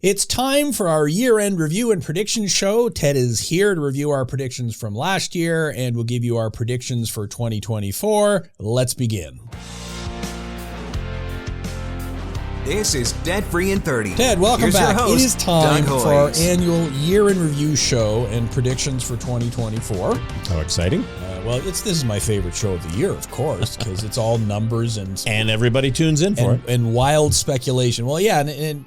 It's time for our year-end review and prediction show. Ted is here to review our predictions from last year, and we'll give you our predictions for 2024. Let's begin. This is Debt Free in 30. Ted, welcome Here's back. Your host, it is time Doug for our Hoyes. annual year-end review show and predictions for 2024. How exciting. This is my favorite show of the year, of course, because it's all numbers and everybody tunes in for it. And wild speculation. Well, yeah, and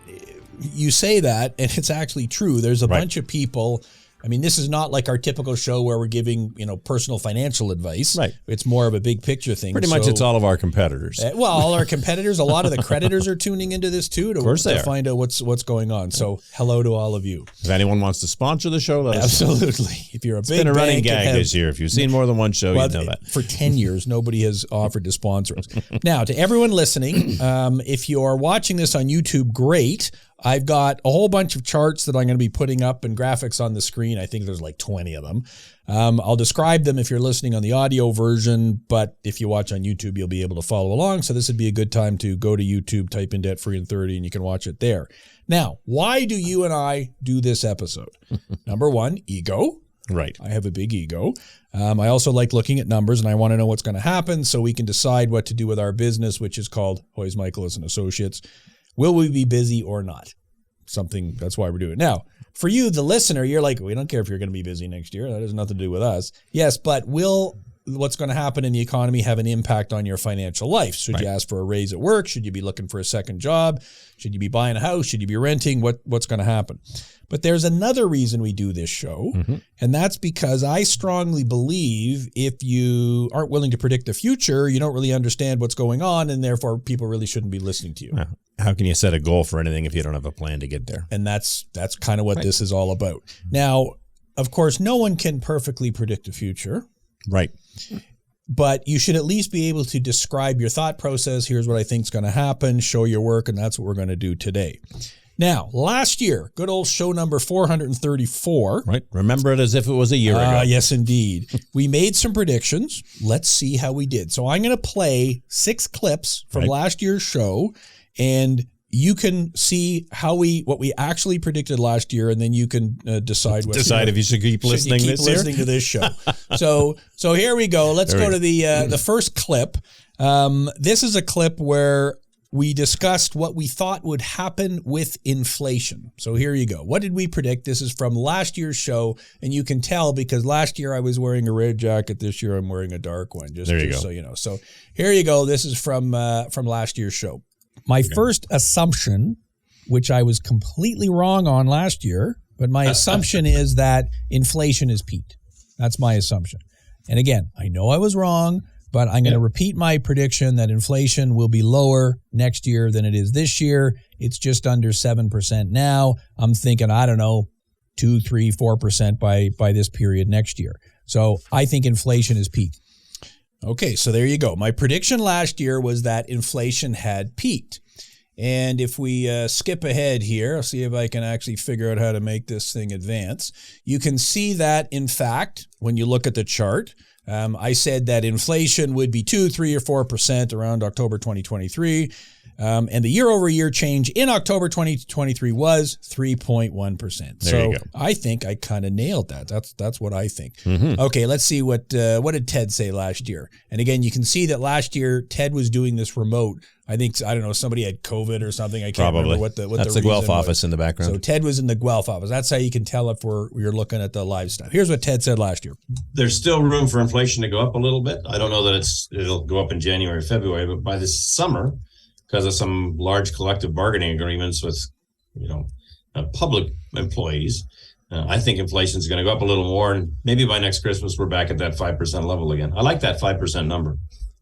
you say that, and it's actually true. There's a bunch of people. I mean, this is not like our typical show where we're giving, personal financial advice. Right. It's more of a big picture thing. Pretty much it's all of our competitors. All our competitors, a lot of the creditors are tuning into this too to find out what's going on. So hello to all of you. If anyone wants to sponsor the show, let us know. Absolutely. If you're It's been a running gag this year. If you've seen more than one show, you know that. For 10 years, nobody has offered to sponsor us. Now, to everyone listening, if you're watching this on YouTube, great. I've got a whole bunch of charts that I'm going to be putting up and graphics on the screen. I think there's like 20 of them. I'll describe them if you're listening on the audio version, but if you watch on YouTube, you'll be able to follow along. So this would be a good time to go to YouTube, type in Debt Free in 30, and you can watch it there. Now, why do you and I do this episode? Number one, ego. Right. I have a big ego. I also like looking at numbers, and I want to know what's going to happen so we can decide what to do with our business, which is called Hoyes, Michaelis and Associates. Will we be busy or not? That's why we're doing it. Now, for you, the listener, you're like, we don't care if you're going to be busy next year. That has nothing to do with us. Yes, but will what's going to happen in the economy have an impact on your financial life? Should you ask for a raise at work? Should you be looking for a second job? Should you be buying a house? Should you be renting? What's going to happen? But there's another reason we do this show, and that's because I strongly believe if you aren't willing to predict the future, you don't really understand what's going on, and therefore people really shouldn't be listening to you. How can you set a goal for anything if you don't have a plan to get there? And that's kind of what this is all about. Now, of course, no one can perfectly predict the future. Right. But you should at least be able to describe your thought process. Here's what I think is going to happen. Show your work, and that's what we're going to do today. Now, last year, good old show number 434. Right. Remember it as if it was a year ago. Yes, indeed. We made some predictions. Let's see how we did. So I'm going to play 6 clips from last year's show, and you can see what we actually predicted last year, and then you can decide if you should keep listening to this show. So here we go. Let's go to the first clip. This is a clip where we discussed what we thought would happen with inflation. So here you go. What did we predict? This is from last year's show, and you can tell because last year I was wearing a red jacket. This year I'm wearing a dark one. Just so you know. So here you go. This is from last year's show. My first assumption, which I was completely wrong on last year, but my assumption is that inflation has peaked. That's my assumption. And again, I know I was wrong, but I'm going to repeat my prediction that inflation will be lower next year than it is this year. It's just under 7% now. I'm thinking, 2, 3, 4% by this period next year. So I think inflation has peaked. Okay, so there you go. My prediction last year was that inflation had peaked. And if we skip ahead here, I'll see if I can actually figure out how to make this thing advance. You can see that, in fact, when you look at the chart, I said that inflation would be 2, 3, or 4% around October 2023. And the year-over-year change in October 2023 was 3.1%. There you go. I think I kind of nailed that. That's what I think. Okay, let's see what did Ted say last year. And again, you can see that last year Ted was doing this remote. I don't know, somebody had COVID or something. I can't remember what That's the Guelph reason office was. In the background. So Ted was in the Guelph office. That's how you can tell if you're looking at the live stuff. Here's what Ted said last year. There's still room for inflation to go up a little bit. I don't know that it'll go up in January or February, but by this summer, because of some large collective bargaining agreements with, public employees, I think inflation is going to go up a little more. And maybe by next Christmas, we're back at that 5% level again. I like that 5% number.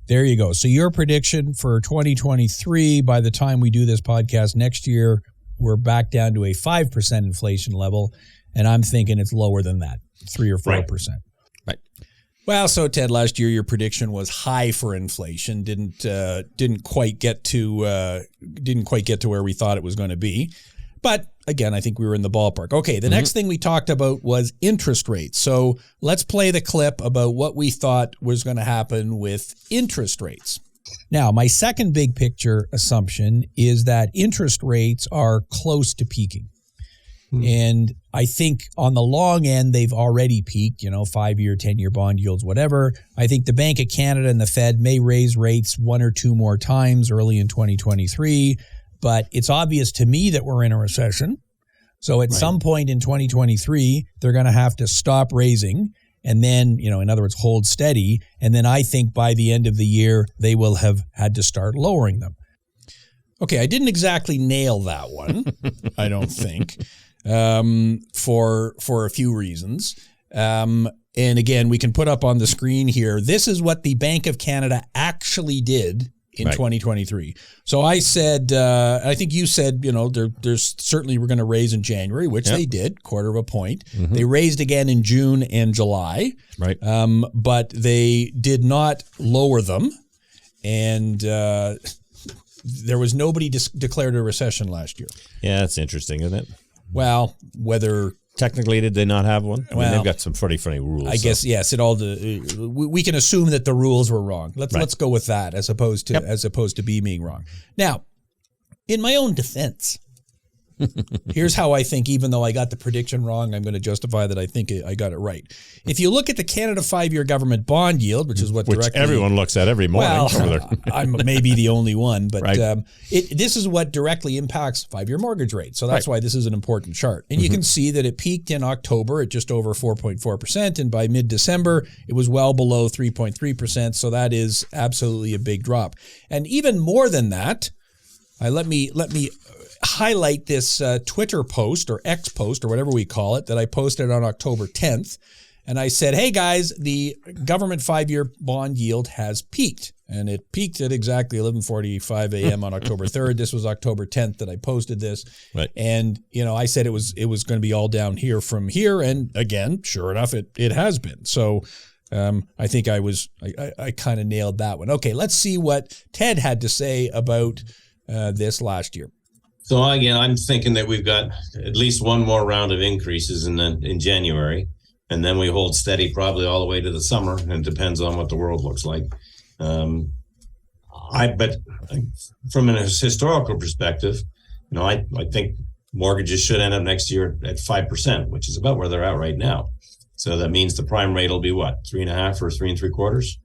There you go. So your prediction for 2023, by the time we do this podcast next year, we're back down to a 5% inflation level. And I'm thinking it's lower than that, 3 or 4%. Right. Well, so Ted, last year your prediction was high for inflation. Didn't quite get to where we thought it was going to be. But again, I think we were in the ballpark. Okay, the next thing we talked about was interest rates. So let's play the clip about what we thought was going to happen with interest rates. Now, my second big picture assumption is that interest rates are close to peaking. And I think on the long end, they've already peaked, 5-year, 10-year bond yields, whatever. I think the Bank of Canada and the Fed may raise rates one or two more times early in 2023. But it's obvious to me that we're in a recession. So at some point in 2023, they're going to have to stop raising and then, in other words, hold steady. And then I think by the end of the year, they will have had to start lowering them. Okay, I didn't exactly nail that one, I don't think, for a few reasons. And again, we can put up on the screen here. This is what the Bank of Canada actually did in 2023. So I said, I think you said, there's certainly we're going to raise in January, which they did, 1/4 point. Mm-hmm. They raised again in June and July, right? But they did not lower them, and there was nobody declared a recession last year. Yeah, that's interesting, isn't it? Well, whether technically did they not have one? I mean, well, they've got some pretty funny rules. I guess yes. We can assume that the rules were wrong. Let's go with that as opposed to being wrong. Now, in my own defense, here's how I think. Even though I got the prediction wrong, I'm going to justify that I think I got it right. If you look at the Canada 5-year government bond yield, which is what everyone looks at every morning. Well, I'm maybe the only one, but this is what directly impacts 5-year mortgage rate. So that's why this is an important chart. And you can see that it peaked in October at just over 4.4%, and by mid-December it was well below 3.3%. So that is absolutely a big drop. And even more than that, let me highlight this Twitter post or X post or whatever we call it that I posted on October 10th. And I said, hey guys, the government 5-year bond yield has peaked. And it peaked at exactly 11:45 a.m. on October 3rd. This was October 10th that I posted this. Right. And, I said it was going to be all down here from here. And again, sure enough, it has been. So I think I kind of nailed that one. Okay, let's see what Ted had to say about this last year. So again, I'm thinking that we've got at least one more round of increases in January, and then we hold steady probably all the way to the summer, and it depends on what the world looks like. But from a historical perspective, I think mortgages should end up next year at 5%, which is about where they're at right now. So that means the prime rate will be what, 3.5 or 3 3/4?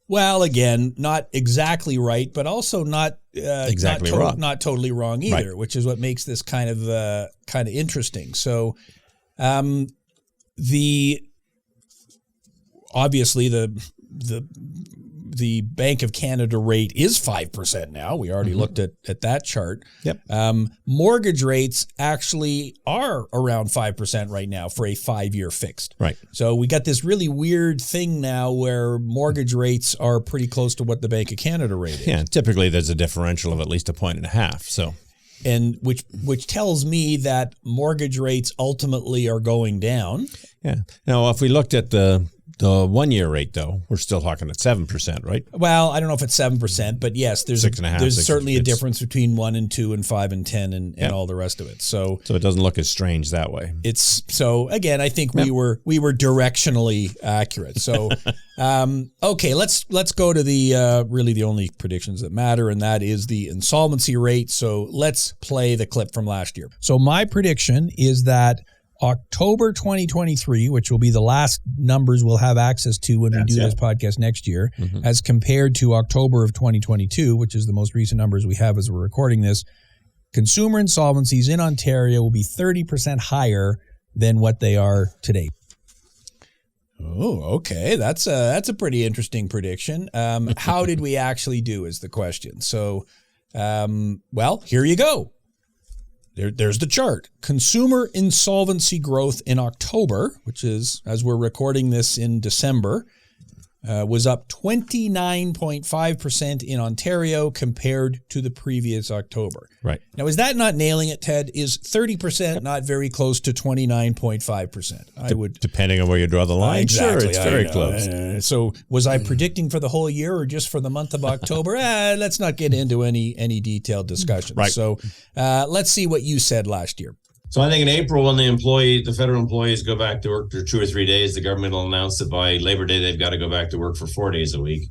Well, again, not exactly right, but also not exactly wrong. Not totally wrong either, which is what makes this kind of interesting. So, obviously the Bank of Canada rate is 5% now. We already looked at that chart. Yep. Mortgage rates actually are around 5% right now for a 5-year fixed. Right. So we got this really weird thing now where mortgage rates are pretty close to what the Bank of Canada rate is. Yeah, typically there's a differential of at least 1.5 points. So, and which tells me that mortgage rates ultimately are going down. Yeah. Now, if we looked at the 1-year rate, though, we're still talking at 7%, right? Well, I don't know if it's 7%, but yes, there's 6.5. There's certainly a difference between 1 and 2 and 5 and 10 and all the rest of it. So it doesn't look as strange that way. So again, I think we were directionally accurate. So okay, let's go to the really the only predictions that matter, and that is the insolvency rate. So let's play the clip from last year. So my prediction is that October 2023, which will be the last numbers we'll have access to when we do this podcast next year, as compared to October of 2022, which is the most recent numbers we have as we're recording this, consumer insolvencies in Ontario will be 30% higher than what they are today. Oh, okay. That's a pretty interesting prediction. How did we actually do is the question. So, well, here you go. There's the chart. Consumer insolvency growth in October, which is, as we're recording this in December, was up 29.5% in Ontario compared to the previous October. Right. Now, is that not nailing it, Ted? Is 30% not very close to 29.5%? I would, depending on where you draw the line. Exactly, sure, it's very close. So was I predicting for the whole year or just for the month of October? Let's not get into any detailed discussion. Right. So let's see what you said last year. So I think in April, when the federal employees go back to work for 2 or 3 days, the government will announce that by Labor Day, they've got to go back to work for 4 days a week.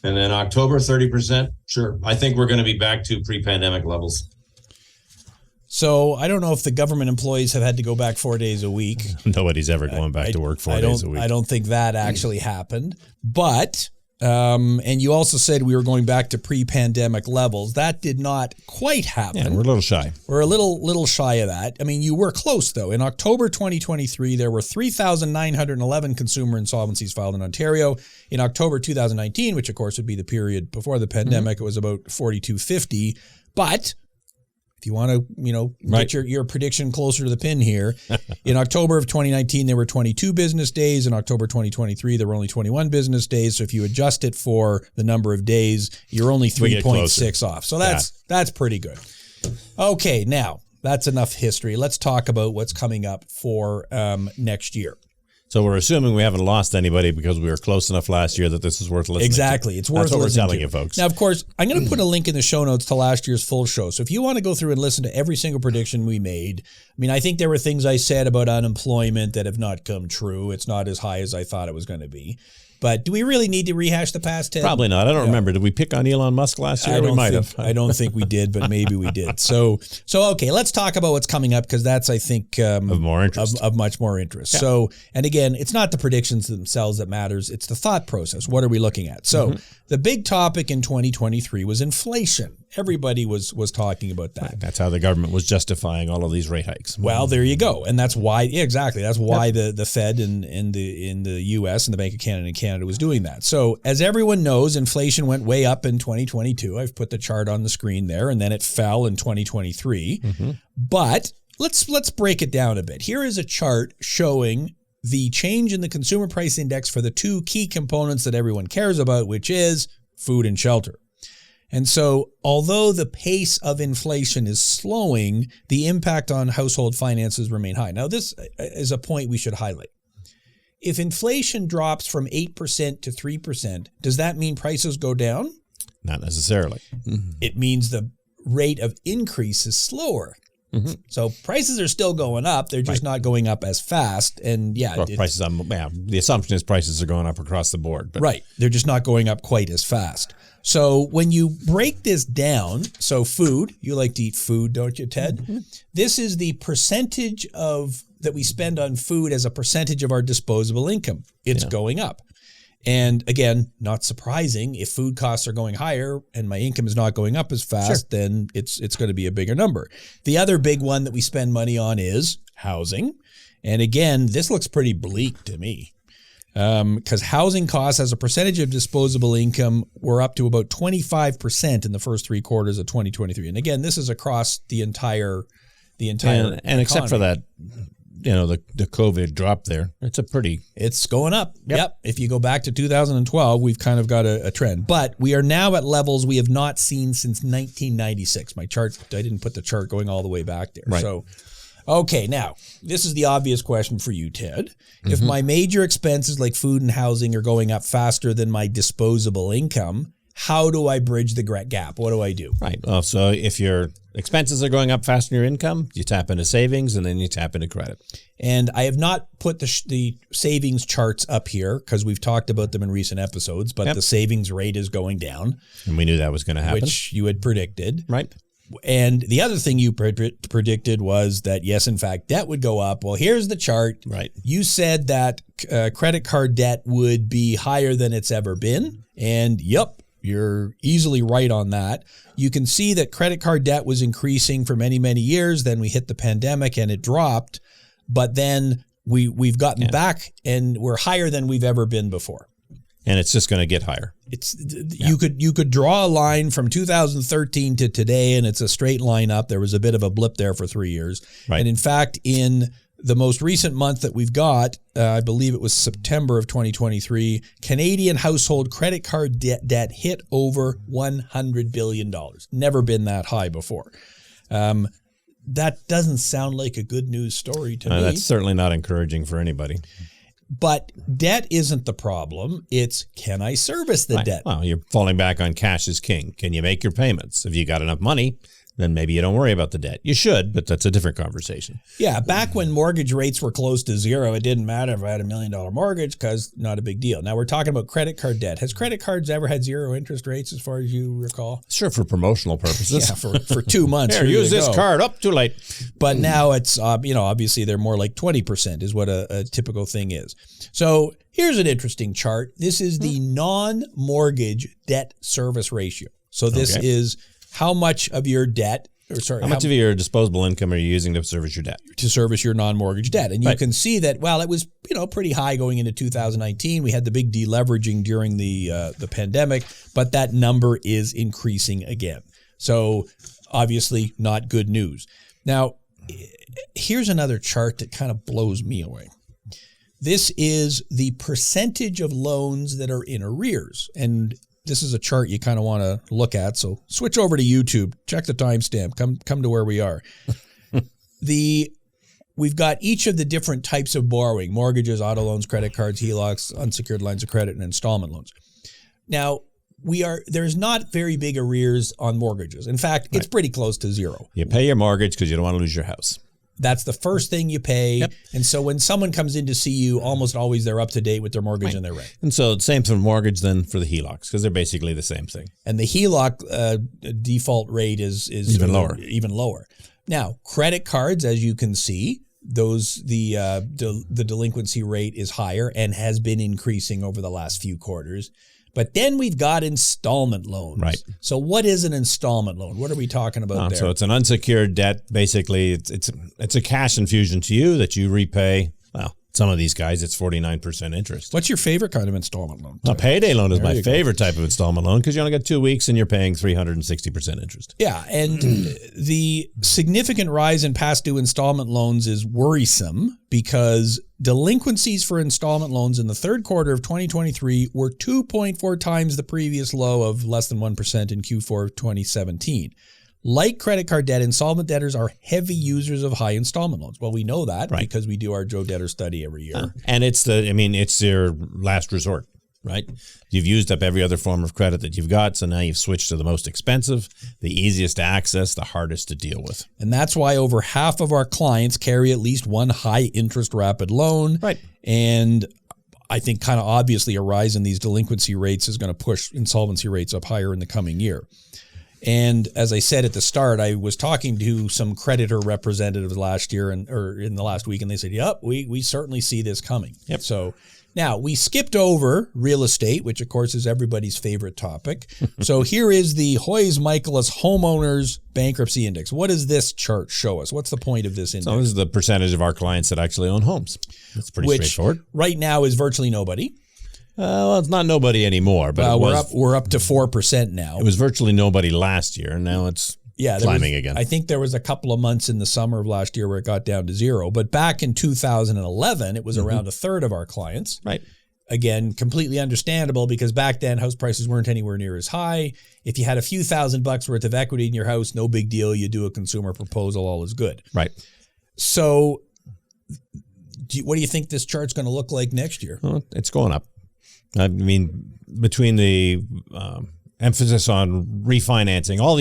And then October, 30%. Sure. I think we're going to be back to pre-pandemic levels. So I don't know if the government employees have had to go back 4 days a week. Nobody's ever going back to work 4 days a week. I don't think that actually happened. But, and you also said we were going back to pre-pandemic levels. That did not quite happen. Yeah, we're a little shy. We're a little shy of that. I mean, you were close, though. In October 2023, there were 3,911 consumer insolvencies filed in Ontario. In October 2019, which, of course, would be the period before the pandemic, it was about 4,250. But if you want to, get your prediction closer to the pin here, in October of 2019, there were 22 business days. In October 2023, there were only 21 business days. So if you adjust it for the number of days, you're only 3.6 off. So that's pretty good. Okay, now that's enough history. Let's talk about what's coming up for next year. So we're assuming we haven't lost anybody because we were close enough last year that this is worth listening Exactly. to. It's worth That's what listening we're telling to. you, folks. Now, of course, I'm going to put a link in the show notes to last year's full show. So if you want to go through and listen to every single prediction we made, I mean, I think there were things I said about unemployment that have not come true. It's not as high as I thought it was going to be. But do we really need to rehash the past, Ted? Probably not. I don't remember. Did we pick on Elon Musk last year? We might have. I don't think we did, but maybe we did. So okay, let's talk about what's coming up because that's, I think, of more interest. Of much more interest. Yeah. So, and again, it's not the predictions themselves that matters. It's the thought process. What are we looking at? So the big topic in 2023 was inflation. Everybody was talking about that. Right. That's how the government was justifying all of these rate hikes. Well, there you go. And that's why, exactly. That's why the Fed in the U.S. and the Bank of Canada and Canada was doing that. So as everyone knows, inflation went way up in 2022. I've put the chart on the screen there, and then it fell in 2023. But let's break it down a bit. Here is a chart showing the change in the consumer price index for the two key components that everyone cares about, which is food and shelter. And so, although the pace of inflation is slowing, the impact on household finances remain high. Now, this is a point we should highlight. If inflation drops from 8% to 3%, does that mean prices go down? Not necessarily. It means the rate of increase is slower. So prices are still going up. They're just not going up as fast. And prices. The assumption is prices are going up across the board. But. Right. They're just not going up quite as fast. So when you break this down, so food, you like to eat food, don't you, Ted? This is the percentage that we spend on food as a percentage of our disposable income. It's going up. And again, not surprising, if food costs are going higher and my income is not going up as fast, then it's going to be a bigger number. The other big one that we spend money on is housing. And again, this looks pretty bleak to me. Because housing costs as a percentage of disposable income were up to about 25% in the first 3 quarters of 2023. And again, this is across the entire and except for that, the COVID drop there, it's going up. Yep. If you go back to 2012, we've kind of got a trend, but we are now at levels we have not seen since 1996. My chart, I didn't put the chart going all the way back there. Right. So, okay, now this is the obvious question for you, Ted. If my major expenses like food and housing are going up faster than my disposable income, how do I bridge the gap? What do I do? Right. Well, so if your expenses are going up faster than your income, you tap into savings and then you tap into credit. And I have not put the savings charts up here because we've talked about them in recent episodes, but the savings rate is going down. And we knew that was going to happen. Which you had predicted. Right. And the other thing you predicted was that, yes, in fact, debt would go up. Well, here's the chart. Right. You said that credit card debt would be higher than it's ever been. And yep, you're easily right on that. You can see that credit card debt was increasing for many, many years. Then we hit the pandemic and it dropped. But then we've gotten back and we're higher than we've ever been before. And it's just going to get higher. You could draw a line from 2013 to today, and it's a straight line up. There was a bit of a blip there for 3 years. Right. And in fact, in the most recent month that we've got, I believe it was September of 2023, Canadian household credit card debt hit over $100 billion. Never been that high before. That doesn't sound like a good news story to me. That's certainly not encouraging for anybody. But debt isn't the problem. It's, can I service the debt? Well, you're falling back on cash is king. Can you make your payments? If you got enough money, then maybe you don't worry about the debt. You should, but that's a different conversation. Yeah, back when mortgage rates were close to zero, it didn't matter if I had $1 million mortgage because not a big deal. Now we're talking about credit card debt. Has credit cards ever had zero interest rates as far as you recall? Sure, for promotional purposes. Yeah, for 2 months. Here, use this card. Up, too late. But now it's, obviously they're more like 20% is what a typical thing is. So here's an interesting chart. This is the non-mortgage debt service ratio. So this is how much of your debt, how much of your disposable income are you using to service your debt? To service your non-mortgage debt. And you can see that, well, it was, pretty high going into 2019. We had the big deleveraging during the pandemic, but that number is increasing again. So obviously not good news. Now, here's another chart that kind of blows me away. This is the percentage of loans that are in arrears. And this is a chart you kind of want to look at. So switch over to YouTube, check the timestamp, come to where we are. We've got each of the different types of borrowing: mortgages, auto loans, credit cards, HELOCs, unsecured lines of credit, and installment loans. Now, there's not very big arrears on mortgages. In fact, it's pretty close to zero. You pay your mortgage because you don't want to lose your house. That's the first thing you pay. Yep. And so when someone comes in to see you, almost always they're up to date with their mortgage and their rent. And so same for mortgage then for the HELOCs, because they're basically the same thing. And the HELOC default rate is even lower. Even lower. Now, credit cards, as you can see, the delinquency rate is higher and has been increasing over the last few quarters. But then we've got installment loans. Right. So what is an installment loan? What are we talking about there? So it's an unsecured debt. Basically, it's a cash infusion to you that you repay. Well, some of these guys, it's 49% interest. What's your favorite kind of installment loan? A payday loan is my favorite type of installment loan because you only got 2 weeks and you're paying 360% interest. Yeah, and the significant rise in past due installment loans is worrisome because delinquencies for installment loans in the third quarter of 2023 were 2.4 times the previous low of less than 1% in Q4 of 2017. Like credit card debt, insolvent debtors are heavy users of high installment loans. Well, we know that because we do our Joe Debtor study every year. And it's their last resort, right? You've used up every other form of credit that you've got, so now you've switched to the most expensive, the easiest to access, the hardest to deal with. And that's why over half of our clients carry at least one high interest rapid loan. Right. And I think kind of obviously a rise in these delinquency rates is going to push insolvency rates up higher in the coming year. And as I said at the start, I was talking to some creditor representatives last year or in the last week, and they said, yep, we certainly see this coming. Yep. So now we skipped over real estate, which of course is everybody's favorite topic. So here is the Hoyes Michaelis Homeowners Bankruptcy Index. What does this chart show us? What's the point of this index? So this is the percentage of our clients that actually own homes. That's pretty straightforward. Right now is virtually nobody. Well, it's not nobody anymore, but we're up to 4% now. It was virtually nobody last year, and now it's climbing again. I think there was a couple of months in the summer of last year where it got down to zero, but back in 2011, it was around a third of our clients. Right. Again, completely understandable because back then house prices weren't anywhere near as high. If you had a few $1,000 worth of equity in your house, no big deal. You do a consumer proposal, all is good. Right. So what do you think this chart's going to look like next year? Well, it's going up. I mean, between the emphasis on refinancing, all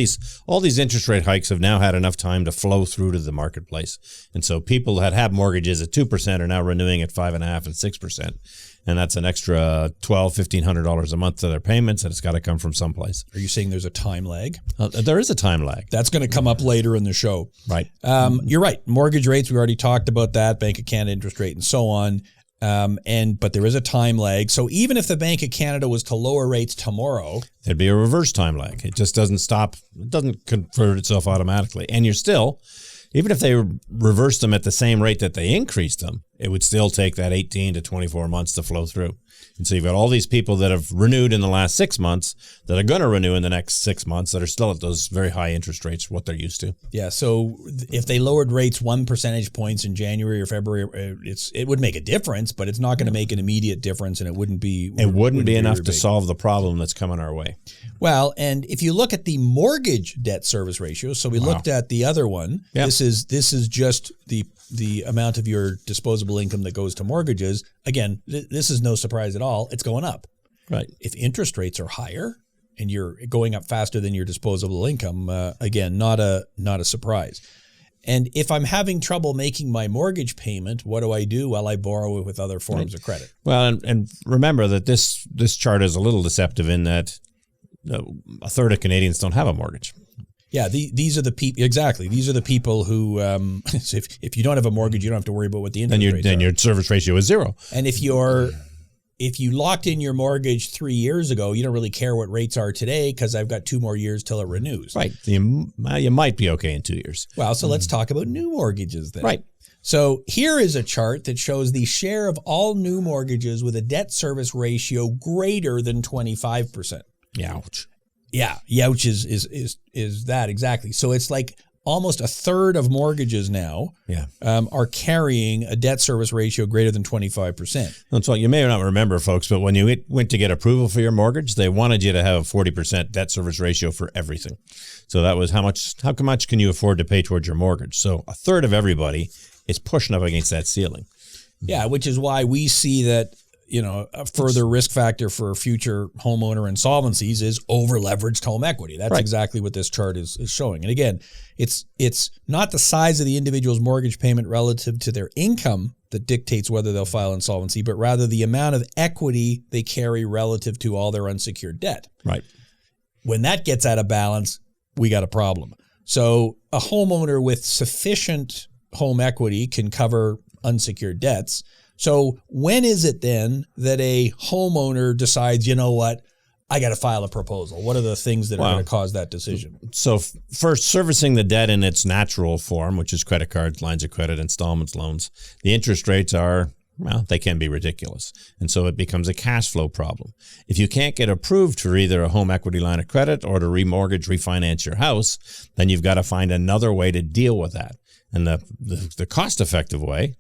these interest rate hikes have now had enough time to flow through to the marketplace. And so people that have mortgages at 2% are now renewing at 5.5% and 6%. And that's an extra $1,200-$1,500 a month to their payments, and it's got to come from someplace. Are you saying there's a time lag? There is a time lag. That's going to come up later in the show. Right. You're right. Mortgage rates, we already talked about that, Bank of Canada interest rate and so on. But there is a time lag. So even if the Bank of Canada was to lower rates tomorrow, there'd be a reverse time lag. It just doesn't stop. It doesn't convert itself automatically. And you're still, even if they reversed them at the same rate that they increased them, it would still take that 18 to 24 months to flow through. And so you've got all these people that have renewed in the last 6 months that are going to renew in the next 6 months that are still at those very high interest rates, what they're used to. Yeah. So if they lowered rates 1 percentage points in January or February, it would make a difference, but it's not going to make an immediate difference, and it wouldn't be enough to solve the problem that's coming our way. Well, and if you look at the mortgage debt service ratio, so we looked at the other one. Yep. This is just the amount of your disposable income that goes to mortgages. Again, this is no surprise at all. It's going up. Right. If interest rates are higher, and you're going up faster than your disposable income, again, not a surprise. And if I'm having trouble making my mortgage payment, what do I do? Well, I borrow it with other forms of credit. Well, and remember that this chart is a little deceptive in that a third of Canadians don't have a mortgage. Yeah, these are the people. Exactly, these are the people who, if you don't have a mortgage, you don't have to worry about what the interest rates are. Then your service ratio is zero. And if you locked in your mortgage 3 years ago, you don't really care what rates are today because I've got 2 more years till it renews. Right. You might be okay in 2 years. Well, so let's talk about new mortgages then. Right. So here is a chart that shows the share of all new mortgages with a debt service ratio greater than 25%. Youch. Yeah, youch is that exactly. So it's like almost a third of mortgages now are carrying a debt service ratio greater than 25%. That's why you may not remember, folks, but when you went to get approval for your mortgage, they wanted you to have a 40% debt service ratio for everything. So that was how much can you afford to pay towards your mortgage? So a third of everybody is pushing up against that ceiling. Yeah, which is why we see that, a further risk factor for future homeowner insolvencies is over-leveraged home equity. That's exactly what this chart is showing. And again, it's not the size of the individual's mortgage payment relative to their income that dictates whether they'll file insolvency, but rather the amount of equity they carry relative to all their unsecured debt. Right. When that gets out of balance, we got a problem. So a homeowner with sufficient home equity can cover unsecured debts. So when is it then that a homeowner decides, you know what, I got to file a proposal? What are the things that are going to cause that decision? So first, servicing the debt in its natural form, which is credit cards, lines of credit, installments, loans, the interest rates they can be ridiculous. And so it becomes a cash flow problem. If you can't get approved for either a home equity line of credit or to remortgage, refinance your house, then you've got to find another way to deal with that. And the cost-effective way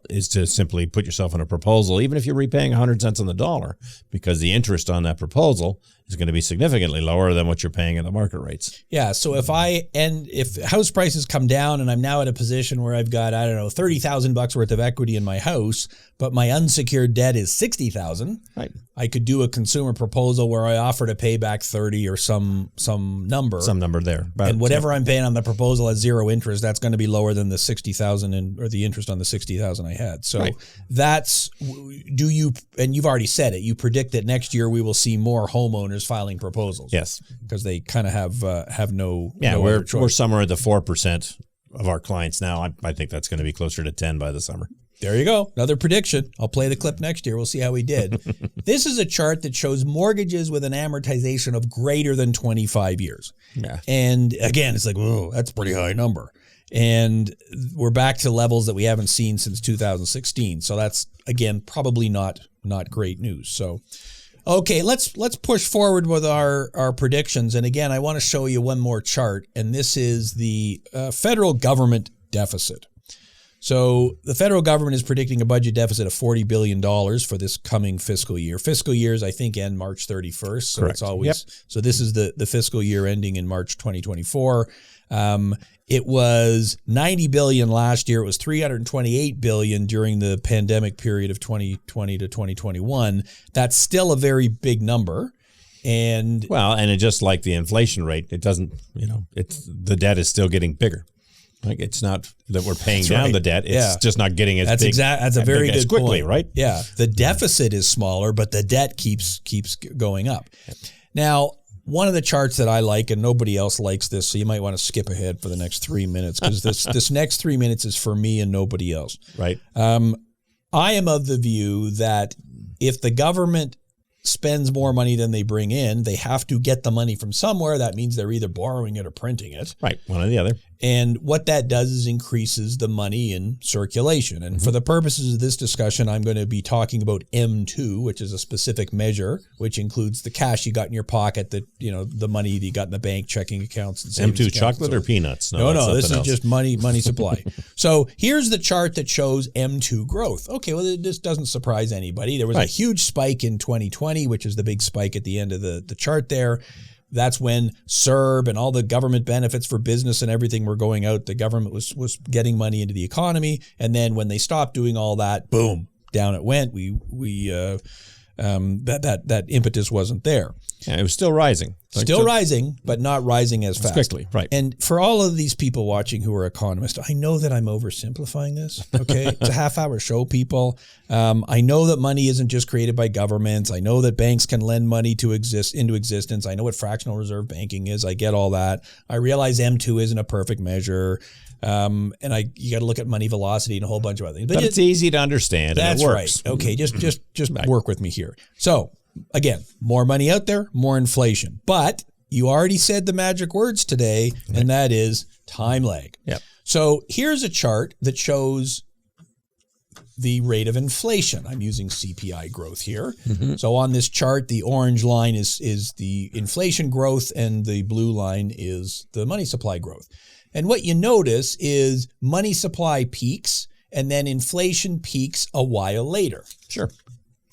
is to simply put yourself in a proposal, even if you're repaying 100 cents on the dollar, because the interest on that proposal is going to be significantly lower than what you're paying at the market rates. Yeah. So if house prices come down and I'm now at a position where I've got, $30,000 worth of equity in my house, but my unsecured debt is $60,000, right? I could do a consumer proposal where I offer to pay back 30 or some number. Some number there. And whatever I'm paying on the proposal at zero interest, that's going to be lower than the $60,000 or the interest on the $60,000 I had. So that's, and you've already said it, you predict that next year we will see more homeowners filing proposals. Yes. Because they kind of have no we're other choice. We're somewhere at the 4% of our clients now. I think that's going to be closer to 10 by the summer. There you go. Another prediction. I'll play the clip next year. We'll see how we did. This is a chart that shows mortgages with an amortization of greater than 25 years. Yeah. And again, it's like, whoa, that's a pretty high number. And we're back to levels that we haven't seen since 2016. So that's, again, probably not great news. So, okay, let's push forward with our predictions. And again, I want to show you one more chart. And this is the federal government deficit. So the federal government is predicting a budget deficit of $40 billion for this coming fiscal year. Fiscal years, I think, end March 31st. So correct. It's always, so this is the fiscal year ending in March 2024. It was $90 billion last year. It was $328 billion during the pandemic period of 2020 to 2021. That's still a very big number. And it just like the inflation rate, it doesn't, the debt is still getting bigger. Like it's not that we're paying down the debt; it's just not getting as big. That's a very good quickly, point. Right? Yeah, the deficit is smaller, but the debt keeps going up. Now, one of the charts that I like, and nobody else likes this, so you might want to skip ahead for the next 3 minutes because this next 3 minutes is for me and nobody else. Right. I am of the view that if the government spends more money than they bring in, they have to get the money from somewhere. That means they're either borrowing it or printing it. Right, one or the other. And what that does is increases the money in circulation. And for the purposes of this discussion, I'm going to be talking about M2, which is a specific measure, which includes the cash you got in your pocket, the money that you got in the bank, checking accounts. And savings M2 accounts, chocolate or peanuts? No, this is just money supply. So here's the chart that shows M2 growth. Okay, well, this doesn't surprise anybody. There was a huge spike in 2020, which is the big spike at the end of the chart there. That's when CERB and all the government benefits for business and everything were going out. The government was getting money into the economy. And then when they stopped doing all that, boom, down it went. We that impetus wasn't there. Yeah, it was still rising. Still rising, but not rising as fast. Quickly, right. And for all of these people watching who are economists, I know that I'm oversimplifying this, okay? It's a half-hour show, people. I know that money isn't just created by governments. I know that banks can lend money into existence. I know what fractional reserve banking is. I get all that. I realize M2 isn't a perfect measure. And you got to look at money velocity and a whole bunch of other things. But it's easy to understand. That's and it works. right. Okay, just work with me here. So, again, more money out there, more inflation. But you already said the magic words today, and that is time lag. Yep. So here's a chart that shows the rate of inflation. I'm using CPI growth here. Mm-hmm. So on this chart, the orange line is the inflation growth, and the blue line is the money supply growth. And what you notice is money supply peaks, and then inflation peaks a while later. Sure.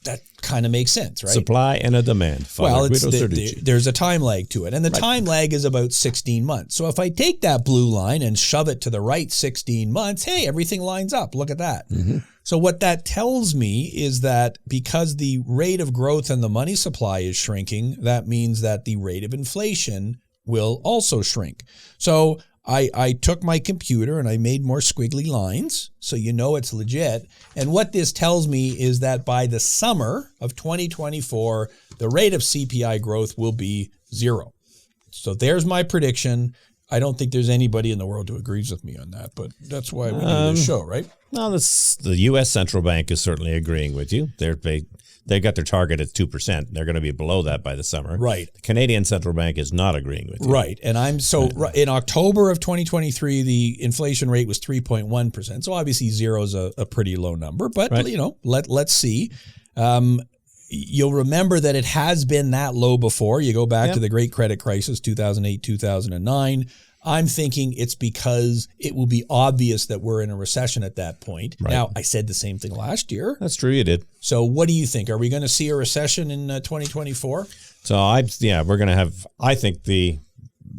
That kind of makes sense, right? Supply and a demand. Well, there's a time lag to it. And the time lag is about 16 months. So if I take that blue line and shove it to the right 16 months, hey, everything lines up. Look at that. Mm-hmm. So what that tells me is that because the rate of growth and the money supply is shrinking, that means that the rate of inflation will also shrink. So I took my computer and I made more squiggly lines, so you know it's legit. And what this tells me is that by the summer of 2024, the rate of CPI growth will be 0. So there's my prediction. I don't think there's anybody in the world who agrees with me on that, but that's why we do this show, right? Well, the U.S. Central Bank is certainly agreeing with you. They got their target at 2%. They're going to be below that by the summer. Right. The Canadian Central Bank is not agreeing with you. Right. And in October of 2023, the inflation rate was 3.1%. So obviously 0 is a pretty low number, but let's see. You'll remember that it has been that low before. You go back to the Great Credit Crisis, 2008, 2009. I'm thinking it's because it will be obvious that we're in a recession at that point. Right. Now, I said the same thing last year. That's true, you did. So what do you think? Are we going to see a recession in 2024? So we're going to have, I think the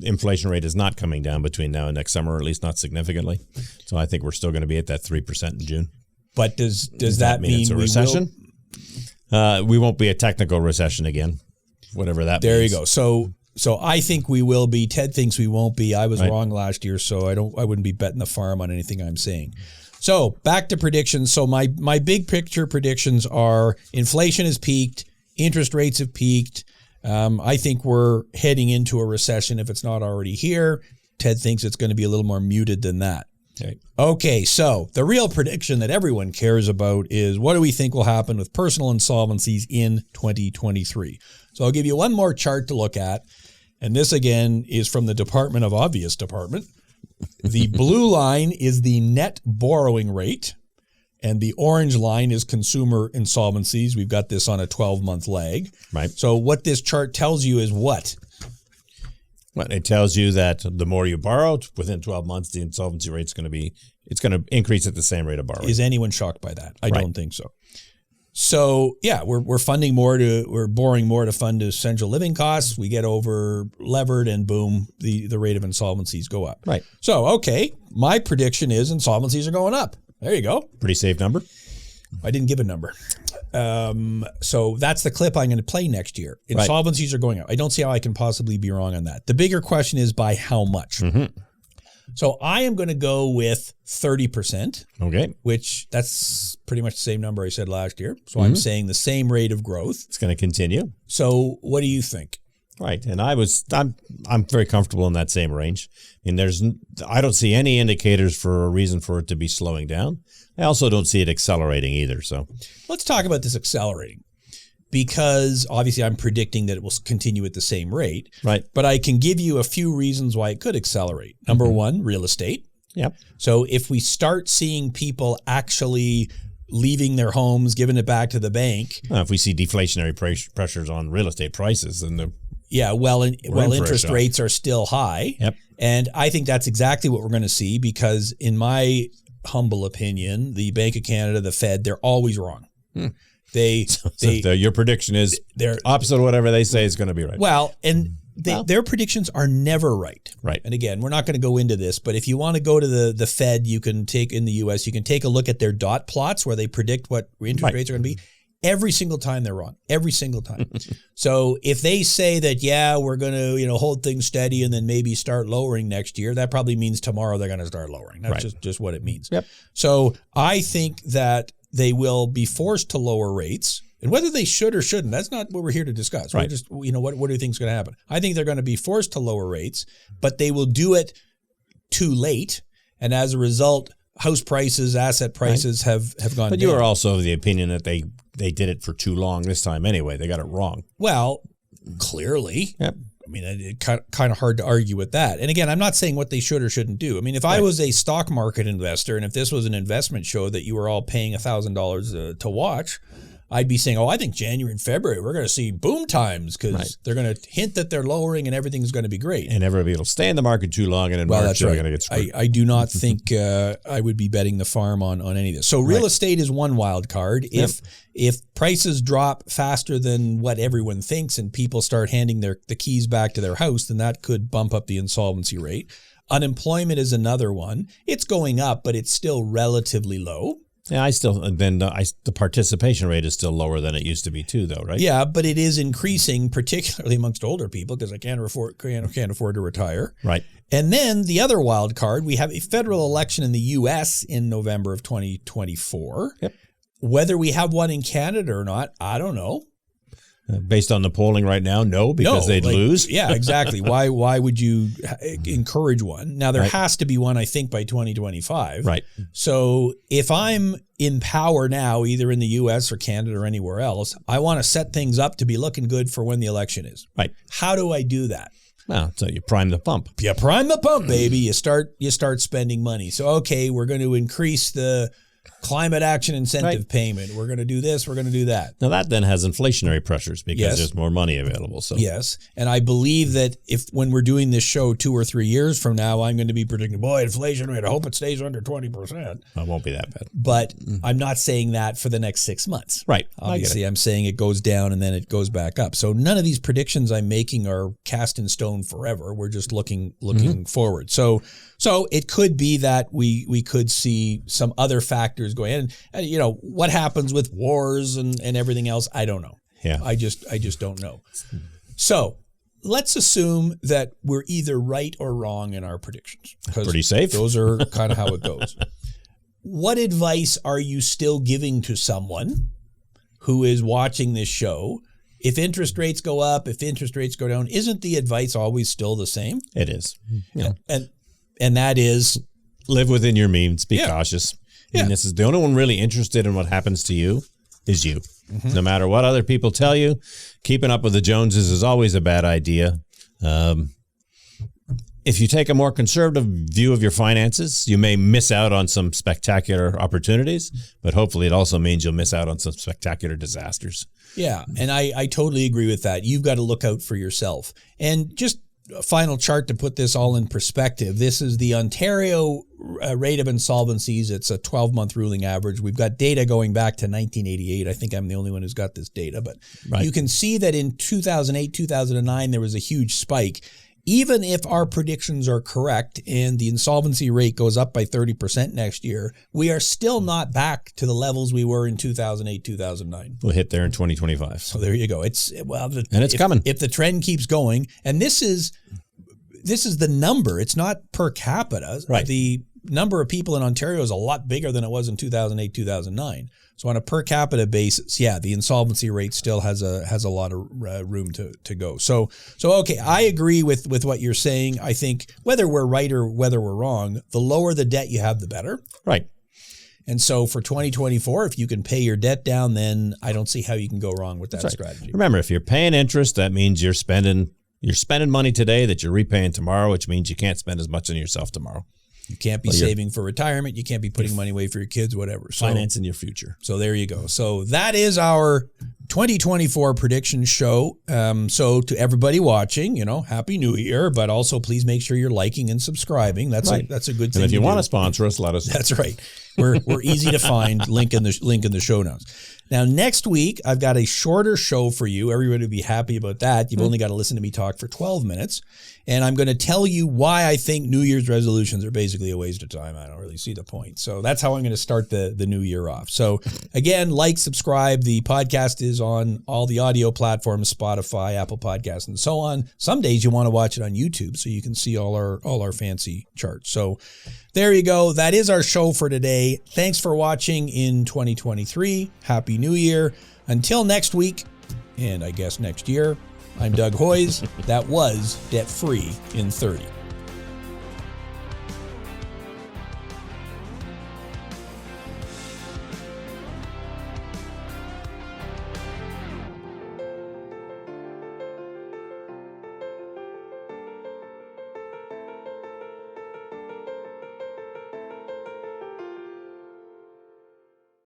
inflation rate is not coming down between now and next summer, or at least not significantly. So I think we're still going to be at that 3% in June. But does that mean it's a recession? We won't be a technical recession again, whatever that means. There you go. So I think we will be. Ted thinks we won't be. I was wrong last year, so I wouldn't be betting the farm on anything I'm saying. So back to predictions. So my big picture predictions are inflation has peaked, interest rates have peaked. I think we're heading into a recession if it's not already here. Ted thinks it's going to be a little more muted than that. Okay, so the real prediction that everyone cares about is what do we think will happen with personal insolvencies in 2023? So I'll give you one more chart to look at. And this, again, is from the Department of Obvious Department. The blue line is the net borrowing rate, and the orange line is consumer insolvencies. We've got this on a 12-month lag. Right. So what this chart tells you is what? Well, it tells you that the more you borrow, within 12 months, the insolvency rate is going to increase at the same rate of borrowing. Is anyone shocked by that? I don't think so. So yeah, we're funding more we're borrowing more to fund essential living costs. We get over levered and boom, the rate of insolvencies go up. Right. So, okay, my prediction is insolvencies are going up. There you go. Pretty safe number. I didn't give a number. So that's the clip I'm going to play next year. Insolvencies are going up. I don't see how I can possibly be wrong on that. The bigger question is by how much? Mm-hmm. So I am going to go with 30%. Okay. Which that's pretty much the same number I said last year. So I'm saying the same rate of growth. It's going to continue. So what do you think? Right. And I'm very comfortable in that same range. I mean, I don't see any indicators for a reason for it to be slowing down. I also don't see it accelerating either. So let's talk about this accelerating, because obviously I'm predicting that it will continue at the same rate. Right. But I can give you a few reasons why it could accelerate. Number one, real estate. Yep. So if we start seeing people actually leaving their homes, giving it back to the bank. If we see deflationary pressures on real estate prices, then interest rates are still high. Yep. And I think that's exactly what we're going to see, because in my humble opinion, the Bank of Canada, the Fed, they're always wrong. Your prediction is they're opposite of whatever they say is going to be right. Well, and their predictions are never right. Right. And again, we're not going to go into this, but if you want to go to the Fed, you can take in the U.S., you can take a look at their dot plots where they predict what interest rates are going to be. Every single time they're wrong. Every single time. So if they say that, yeah, we're going to, hold things steady and then maybe start lowering next year, that probably means tomorrow they're going to start lowering. That's just what it means. Yep. So I think that they will be forced to lower rates. And whether they should or shouldn't, that's not what we're here to discuss. Right. We're just, what do you think is going to happen? I think they're going to be forced to lower rates, but they will do it too late. And as a result, house prices, asset prices have gone down. But you are also of the opinion that they did it for too long this time anyway. They got it wrong. Well, clearly. Yep. I mean, it's kind of hard to argue with that. And again, I'm not saying what they should or shouldn't do. I mean, if I was a stock market investor and if this was an investment show that you were all paying $1,000 to watch, I'd be saying, I think January and February, we're going to see boom times because they're going to hint that they're lowering and everything's going to be great. And everybody will stay in the market too long, and in March they're going to get screwed. I do not think I would be betting the farm on any of this. So real estate is one wild card. If prices drop faster than what everyone thinks and people start handing the keys back to their house, then that could bump up the insolvency rate. Unemployment is another one. It's going up, but it's still relatively low. Yeah, the participation rate is still lower than it used to be too, though, right? Yeah, but it is increasing, particularly amongst older people, because I can't afford to retire. Right. And then the other wild card, we have a federal election in the U.S. in November of 2024. Yep. Whether we have one in Canada or not, I don't know. Based on the polling right now, no, because they'd lose. Yeah, exactly. Why would you encourage one? Now, there has to be one, I think, by 2025. Right. So if I'm in power now, either in the U.S. or Canada or anywhere else, I want to set things up to be looking good for when the election is. Right. How do I do that? Well, so you prime the pump. You prime the pump, baby. You start spending money. So, okay, we're going to increase the climate action incentive payment. We're going to do this. We're going to do that. Now that then has inflationary pressures because there's more money available. So yes, and I believe that when we're doing this show 2 or 3 years from now, I'm going to be predicting, inflation rate. I hope it stays under 20%. It won't be that bad. But I'm not saying that for the next 6 months. Right. Obviously, I'm saying it goes down and then it goes back up. So none of these predictions I'm making are cast in stone forever. We're just looking forward. So it could be that we could see some other factors going in. And what happens with wars and everything else, I don't know. Yeah. I just don't know. So let's assume that we're either right or wrong in our predictions. Pretty safe. Those are kind of how it goes. What advice are you still giving to someone who is watching this show? If interest rates go up, if interest rates go down, isn't the advice always still the same? It is. Yeah. And that is, live within your means. Be cautious. I mean, this is the only one really interested in what happens to you is you. No matter what other people tell you, keeping up with the Joneses is always a bad idea. If you take a more conservative view of your finances, you may miss out on some spectacular opportunities, but hopefully it also means you'll miss out on some spectacular disasters. Yeah, and I totally agree with that. You've got to look out for yourself. And just a final chart to put this all in perspective. This is the Ontario rate of insolvencies. It's a 12-month ruling average. We've got data going back to 1988. I think I'm the only one who's got this data, but you can see that in 2008, 2009, there was a huge spike. Even if our predictions are correct and the insolvency rate goes up by 30% next year, we are still not back to the levels we were in 2008, 2009. We'll hit there in 2025. So there you go. It's coming. If the trend keeps going, and this is the number. It's not per capita. Right. The number of people in Ontario is a lot bigger than it was in 2008, 2009. So on a per capita basis, the insolvency rate still has a lot of room to go. So okay, I agree with what you're saying. I think whether we're right or whether we're wrong, the lower the debt you have, the better. Right. And so for 2024, if you can pay your debt down, then I don't see how you can go wrong with that strategy. Remember, if you're paying interest, that means you're spending money today that you're repaying tomorrow, which means you can't spend as much on yourself tomorrow. You can't be saving for retirement. You can't be putting money away for your kids, whatever. So, financing your future. So there you go. So that is our 2024 prediction show. So to everybody watching, Happy New Year, but also please make sure you're liking and subscribing. That's a good thing. And if you want to sponsor us, let us know. That's right. We're easy to find. Link in the show notes. Now, next week, I've got a shorter show for you. Everybody will be happy about that. You've only got to listen to me talk for 12 minutes. And I'm going to tell you why I think New Year's resolutions are basically a waste of time. I don't really see the point. So that's how I'm going to start the new year off. So again, like, subscribe. The podcast is on all the audio platforms, Spotify, Apple Podcasts, and so on. Some days you want to watch it on YouTube so you can see all our fancy charts. So there you go. That is our show for today. Thanks for watching in 2023. Happy New Year. Until next week, and I guess next year, I'm Doug Hoyes. That was Debt Free in 30.